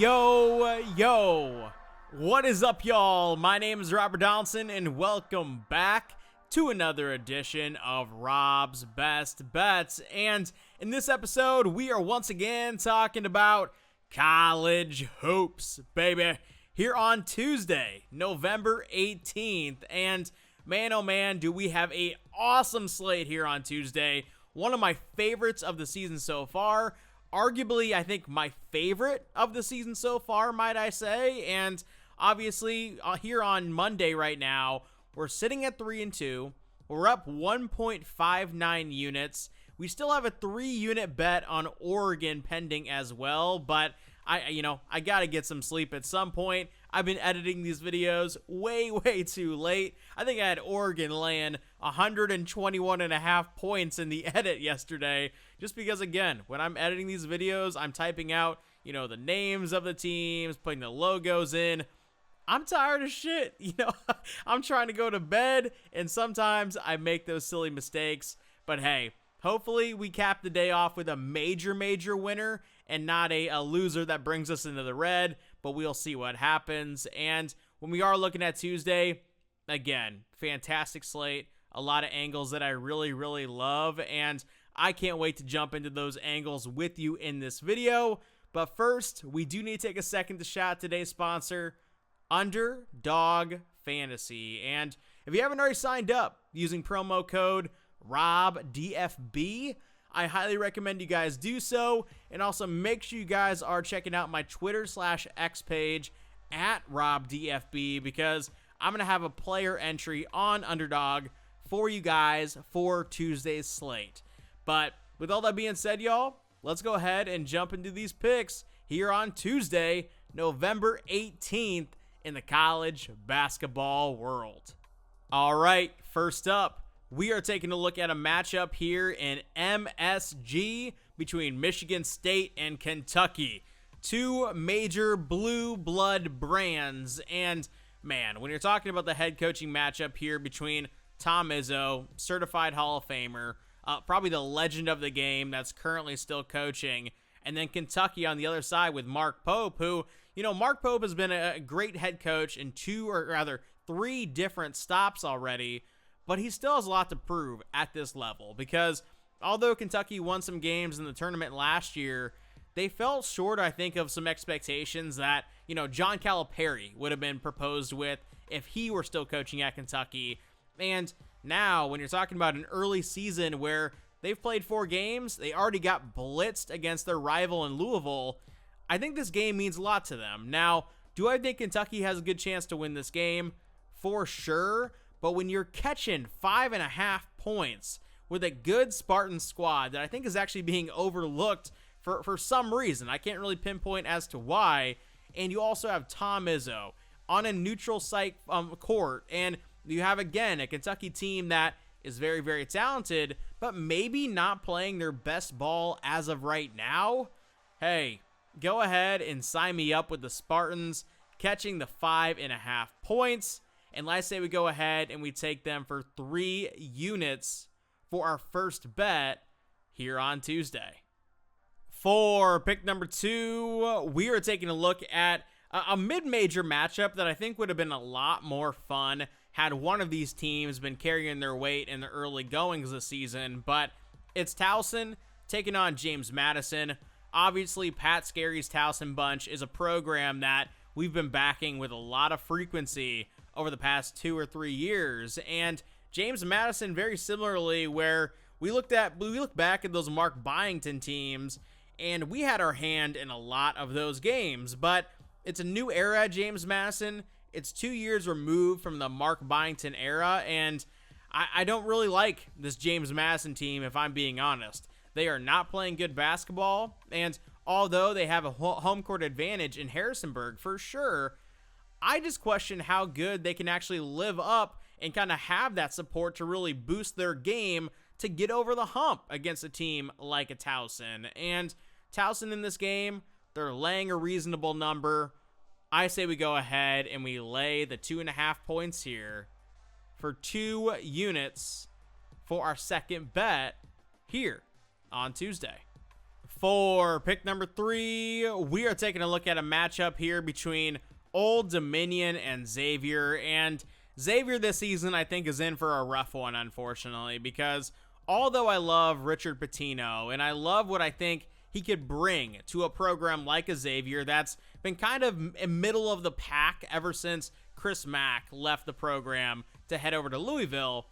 Yo, what is up, y'all? My name is Robert Donaldson, and welcome back to another edition of Rob's Best Bets. And in this episode, we are once again talking about college hoops, baby, here on Tuesday, November 18th. And man, oh man, do we have a awesome slate here on Tuesday. One of my favorites of the season so far. Arguably, I think my favorite of the season so far, might I say. And obviously, here on Monday right now, we're sitting at 3-2. We're up 1.59 units. We still have a 3-unit bet on Oregon pending as well, but I gotta get some sleep at some point. I've been editing these videos way too late. I think I had Oregon laying 121.5 points in the edit yesterday, just because, again, when I'm editing these videos, I'm typing out, the names of the teams, putting the logos in. I'm tired of shit. I'm trying to go to bed, and sometimes I make those silly mistakes. But hey, hopefully we cap the day off with a major winner and not a loser that brings us into the red, but we'll see what happens. And when we are looking at Tuesday, again, fantastic slate, a lot of angles that I really love, and I can't wait to jump into those angles with you in this video. But first, we do need to take a second to shout out today's sponsor, Underdog Fantasy. And if you haven't already signed up using promo code RobDFB, I highly recommend you guys do so. And also make sure you guys are checking out my Twitter/X page at RobDFB, because I'm going to have a player entry on Underdog for you guys for Tuesday's slate. But with all that being said, y'all, let's go ahead and jump into these picks here on Tuesday, November 18th in the college basketball world. All right, first up, we are taking a look at a matchup here in MSG between Michigan State and Kentucky. Two major blue blood brands. And man, when you're talking about the head coaching matchup here between Tom Izzo, certified Hall of Famer, probably the legend of the game that's currently still coaching, and then Kentucky on the other side with Mark Pope, who, Mark Pope has been a great head coach in three different stops already, but he still has a lot to prove at this level, because although Kentucky won some games in the tournament last year, they fell short, I think, of some expectations that, John Calipari would have been proposed with if he were still coaching at Kentucky. And now, when you're talking about an early season where they've played 4 games, they already got blitzed against their rival in Louisville, I think this game means a lot to them. Now, do I think Kentucky has a good chance to win this game? For sure. But when you're catching 5.5 points with a good Spartan squad that I think is actually being overlooked for some reason, I can't really pinpoint as to why, and you also have Tom Izzo on a neutral site court, and you have, again, a Kentucky team that is very talented, but maybe not playing their best ball as of right now. Hey, go ahead and sign me up with the Spartans catching the 5.5 points. And let's say we go ahead and we take them for 3 units for our first bet here on Tuesday. For pick number 2, we are taking a look at a mid-major matchup that I think would have been a lot more fun had one of these teams been carrying their weight in the early goings this season. But it's Towson taking on James Madison. Obviously, Pat Scary's Towson Bunch is a program that we've been backing with a lot of frequency over the past 2 or 3 years. And James Madison, very similarly, where we look back at those Mark Byington teams, and we had our hand in a lot of those games. But it's a new era at James Madison. It's 2 years removed from the Mark Byington era, and I don't really like this James Madison team, if I'm being honest. They are not playing good basketball, and although they have a home court advantage in Harrisonburg for sure, I just question how good they can actually live up and kind of have that support to really boost their game to get over the hump against a team like a Towson. And Towson in this game, they're laying a reasonable number. I say we go ahead and we lay the 2.5 points here for 2 units for our second bet here on Tuesday. For pick number 3, we are taking a look at a matchup here between Old Dominion and Xavier. And Xavier this season, I think, is in for a rough one, unfortunately, because although I love Richard Pitino and I love what I think he could bring to a program like a Xavier that's been kind of in middle of the pack ever since Chris Mack left the program to head over to Louisville,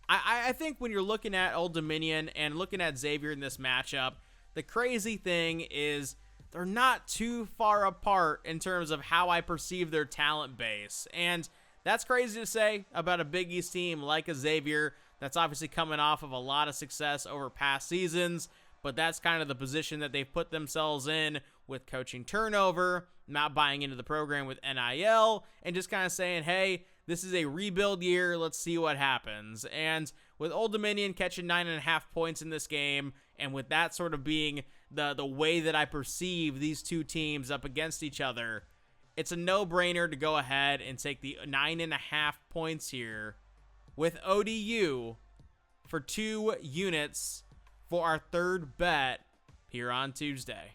I think when you're looking at Old Dominion and looking at Xavier in this matchup, the crazy thing is they're not too far apart in terms of how I perceive their talent base. And that's crazy to say about a Big East team like a Xavier that's obviously coming off of a lot of success over past seasons, but that's kind of the position that they've put themselves in with coaching turnover, not buying into the program with NIL, and just kind of saying, hey, this is a rebuild year, let's see what happens. And with Old Dominion catching 9.5 points in this game, and with that sort of being the way that I perceive these two teams up against each other, it's a no-brainer to go ahead and take the 9.5 points here with ODU for 2 units for our third bet here on Tuesday.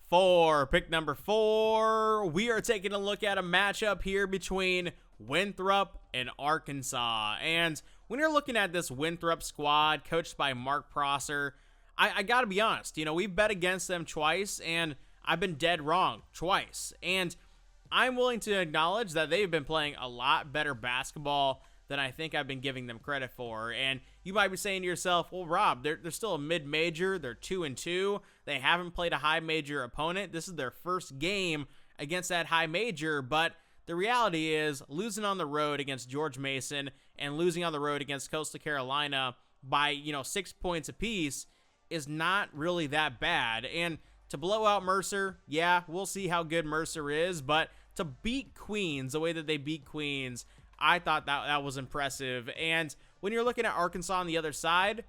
For pick number 4, we are taking a look at a matchup here between Winthrop and Arkansas. And when you're looking at this Winthrop squad coached by Mark Prosser, I gotta be honest, we've bet against them twice, and I've been dead wrong twice. And I'm willing to acknowledge that they've been playing a lot better basketball than I think I've been giving them credit for. And you might be saying to yourself, well, Rob, they're still a mid-major. They're 2-2. They haven't played a high-major opponent. This is their first game against that high major, but the reality is losing on the road against George Mason and losing on the road against Coastal Carolina by, 6 points apiece is not really that bad. And to blow out Mercer, yeah, we'll see how good Mercer is, but to beat Queens the way that they beat Queens, I thought that was impressive. And when you're looking at Arkansas on the other side,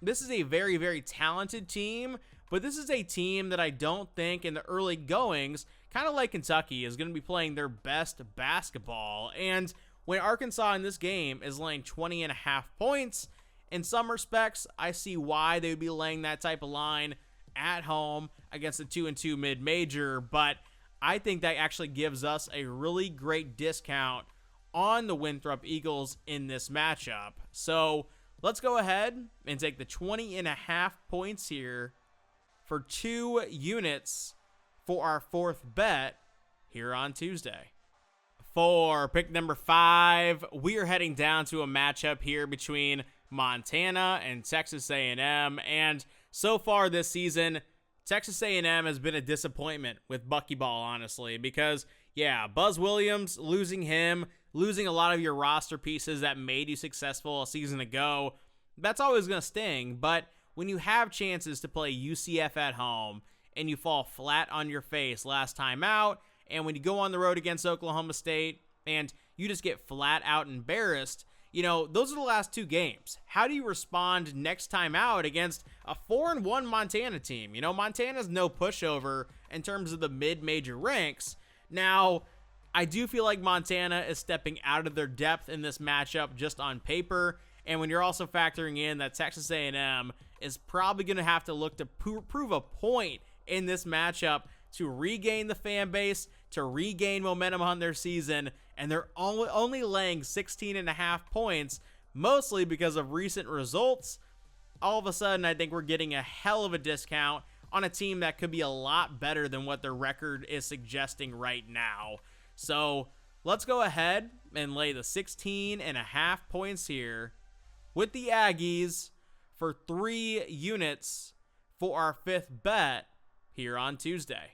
this is a very, very talented team, but this is a team that I don't think in the early goings, kind of like Kentucky, is going to be playing their best basketball. And when Arkansas in this game is laying 20.5 points, in some respects, I see why they would be laying that type of line at home against a 2-2 mid-major, but I think that actually gives us a really great discount on the Winthrop Eagles in this matchup. So let's go ahead and take the 20.5 points here for 2 units for our fourth bet here on Tuesday. For pick number 5, we are heading down to a matchup here between Montana and Texas A&M, and so far this season, Texas A&M has been a disappointment with Buckyball, honestly, because, yeah, Buzz Williams, losing a lot of your roster pieces that made you successful a season ago, that's always going to sting. But when you have chances to play UCF at home and you fall flat on your face last time out, and when you go on the road against Oklahoma State and you just get flat out embarrassed, those are the last 2 games. How do you respond next time out against a 4-1 Montana team? Montana's no pushover in terms of the mid-major ranks. Now, I do feel like Montana is stepping out of their depth in this matchup just on paper, and when you're also factoring in that Texas A&M is probably going to have to look to prove a point in this matchup to regain the fan base, to regain momentum on their season, and they're only laying 16.5 points, mostly because of recent results. All of a sudden, I think we're getting a hell of a discount on a team that could be a lot better than what their record is suggesting right now. So let's go ahead and lay the 16.5 points here with the Aggies for 3 units for our fifth bet here on Tuesday.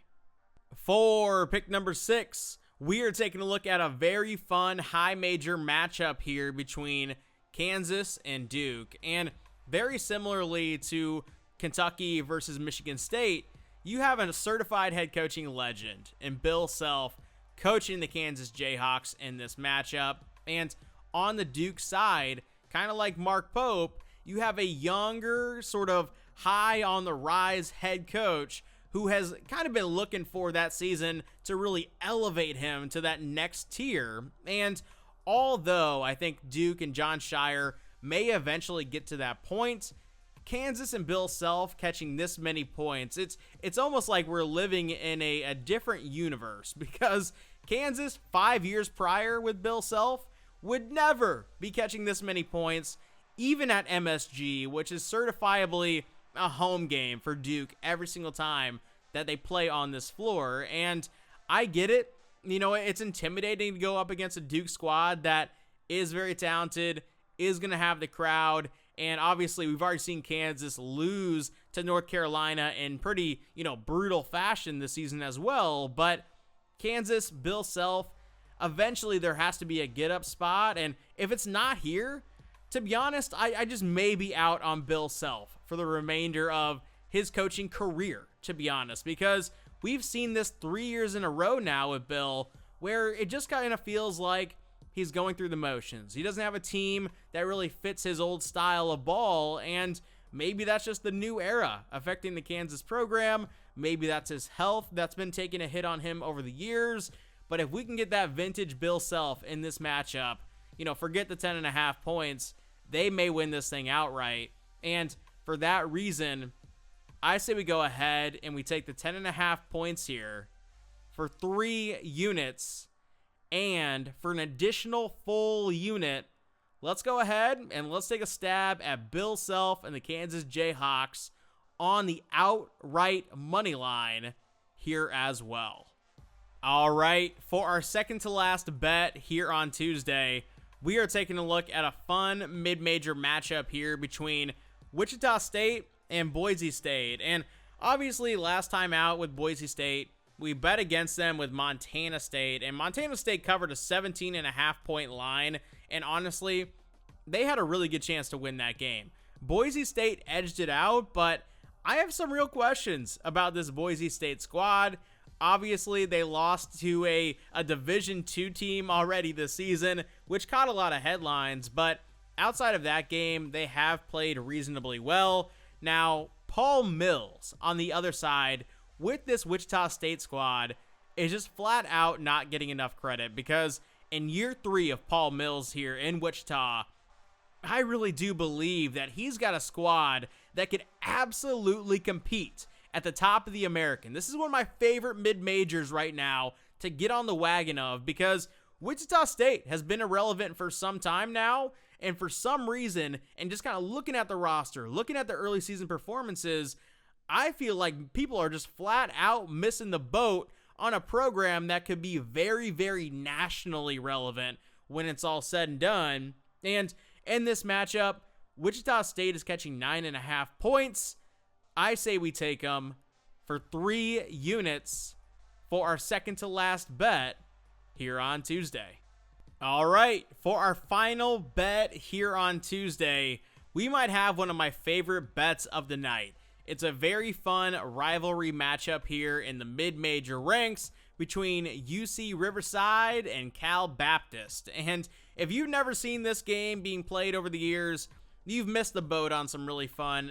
For pick number 6, we are taking a look at a very fun high major matchup here between Kansas and Duke. And very similarly to Kentucky versus Michigan State, you have a certified head coaching legend in Bill Self coaching the Kansas Jayhawks in this matchup. And on the Duke side, kind of like Mark Pope, you have a younger, sort of high on the rise head coach who has kind of been looking for that season to really elevate him to that next tier. And although I think Duke and John Shire may eventually get to that point, Kansas and Bill Self catching this many points, it's almost like we're living in a different universe, because Kansas 5 years prior with Bill Self would never be catching this many points, even at MSG, which is certifiably a home game for Duke every single time that they play on this floor. And I get it. You know, it's intimidating to go up against a Duke squad that is very talented, is going to have the crowd. And obviously, we've already seen Kansas lose to North Carolina in pretty, brutal fashion this season as well. But Kansas, Bill Self, eventually there has to be a get-up spot. And if it's not here, to be honest, I just may be out on Bill Self for the remainder of his coaching career, to be honest. Because we've seen this 3 years in a row now with Bill, where it just kind of feels like he's going through the motions. He doesn't have a team that really fits his old style of ball, and maybe that's just the new era affecting the Kansas program. Maybe that's his health that's been taking a hit on him over the years. But if we can get that vintage Bill Self in this matchup, forget the 10.5 points, they may win this thing outright. And for that reason, I say we go ahead and we take the 10.5 points here for 3 units. And for an additional full unit, let's go ahead and let's take a stab at Bill Self and the Kansas Jayhawks on the outright money line here as well. All right, for our second to last bet here on Tuesday, we are taking a look at a fun mid-major matchup here between Wichita State and Boise State. And obviously, last time out with Boise State, we bet against them with Montana State, and Montana State covered a 17.5 point line, and honestly, they had a really good chance to win that game. Boise State edged it out, but I have some real questions about this Boise State squad. Obviously, they lost to a Division II team already this season, which caught a lot of headlines, but outside of that game, they have played reasonably well. Now, Paul Mills on the other side with this Wichita State squad is just flat out not getting enough credit, because in year 3 of Paul Mills here in Wichita, I really do believe that he's got a squad that could absolutely compete at the top of the American. This is one of my favorite mid-majors right now to get on the wagon of, because Wichita State has been irrelevant for some time now, and for some reason, and just kind of looking at the roster, looking at the early season performances, I feel like people are just flat out missing the boat on a program that could be very, very nationally relevant when it's all said and done. And in this matchup, Wichita State is catching 9.5 points. I say we take them for 3 units for our second to last bet here on Tuesday. All right, for our final bet here on Tuesday, we might have one of my favorite bets of the night. It's a very fun rivalry matchup here in the mid-major ranks between UC Riverside and Cal Baptist. And if you've never seen this game being played over the years, you've missed the boat on some really fun,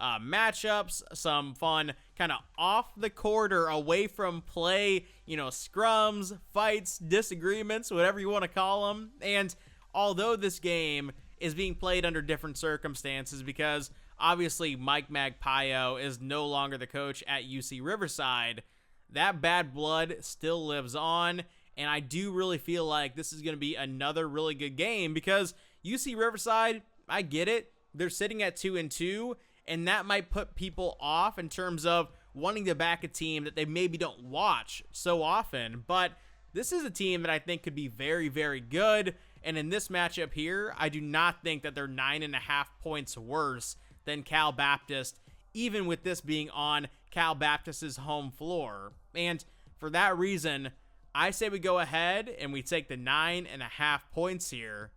matchups, some fun kind of off the court or away from play, scrums, fights, disagreements, whatever you want to call them. And although this game is being played under different circumstances, because obviously Mike Magpayo is no longer the coach at UC Riverside, that bad blood still lives on, and I do really feel like this is going to be another really good game, because UC Riverside, I get it, they're sitting at 2-2, and that might put people off in terms of wanting to back a team that they maybe don't watch so often, but this is a team that I think could be very, very good, and in this matchup here, I do not think that they're 9.5 points worse than Cal Baptist, even with this being on Cal Baptist's home floor. And for that reason, I say we go ahead and we take the 9.5 points here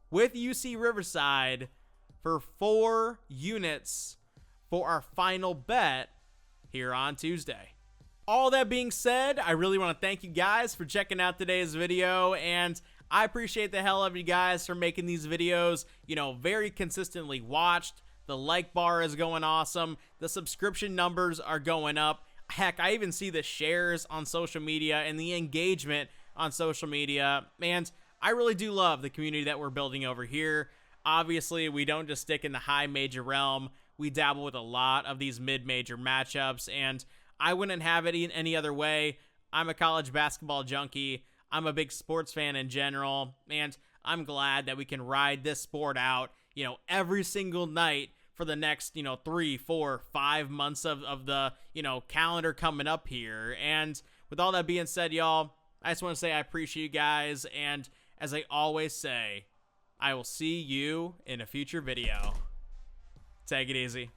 with UC Riverside for 4 units for our final bet here on Tuesday. All that being said, I really want to thank you guys for checking out today's video, and I appreciate the hell of you guys for making these videos, very consistently watched. The like bar is going awesome. The subscription numbers are going up. Heck, I even see the shares on social media and the engagement on social media. And I really do love the community that we're building over here. Obviously, we don't just stick in the high major realm. we dabble with a lot of these mid-major matchups, and I wouldn't have it any other way. I'm a college basketball junkie. I'm a big sports fan in general, and I'm glad that we can ride this sport out, every single night for the next, 3, 4, 5 months of the, calendar coming up here. And with all that being said, y'all, I just want to say I appreciate you guys, and as I always say, I will see you in a future video. Take it easy.